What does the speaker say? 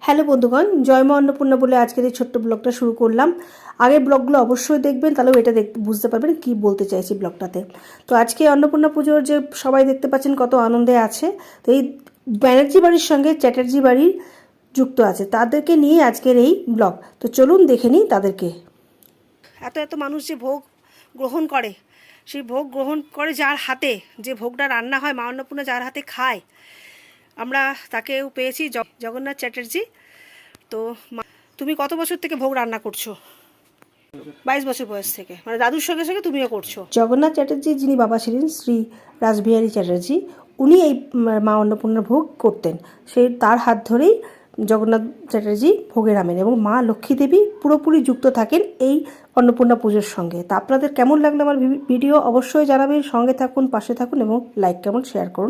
Hello বন্ধুগণ, জয় মা অন্নপূর্ণা বলে আজকের এই ছোট্ট ব্লগটা শুরু করলাম। আগের ব্লগগুলো অবশ্যই দেখবেন, তাহলেও এটা বুঝতে পারবেন কি বলতে চাইছি ব্লগটাতে। তো আজকে অন্নপূর্ণা পুজোর যে সবাই দেখতে পাচ্ছেন কত আনন্দে আছে। তো এই ব্যানার্জি বাড়ির সঙ্গে চ্যাটার্জি বাড়ির যুক্ত আছে, তাদেরকে নিয়ে আজকের এই ব্লগ। তো চলুন দেখে নিই তাদেরকে। এত এত মানুষ যে ভোগ গ্রহণ করে, সেই ভোগ গ্রহণ করে যার হাতে, যে ভোগটা রান্না হয় মা অন্নপূর্ণা যার হাতে খায়, আমরা তাকেও পেয়েছি, জগন্নাথ চ্যাটার্জি। তো তুমি কত বছর থেকে ভোগ রান্না করছো? 22 বছর বয়স থেকে, মানে দাদুর সঙ্গে সঙ্গে তুমিও করছো। জগন্নাথ চ্যাটার্জি যিনি বাবা ছিলেন, শ্রী রাসবিহারী চ্যাটার্জি, উনি এই মা অন্নপূর্ণার ভোগ করতেন। সেই তার হাত ধরেই জগন্নাথ চ্যাটার্জি ভোগে নামেন এবং মা লক্ষ্মী দেবী পুরোপুরি যুক্ত থাকেন এই অন্নপূর্ণা পুজোর সঙ্গে। তা আপনাদের কেমন লাগলো আমার ভিডিও অবশ্যই জানাবেন, সঙ্গে থাকুন, পাশে থাকুন এবং লাইক কমেন্ট শেয়ার করুন।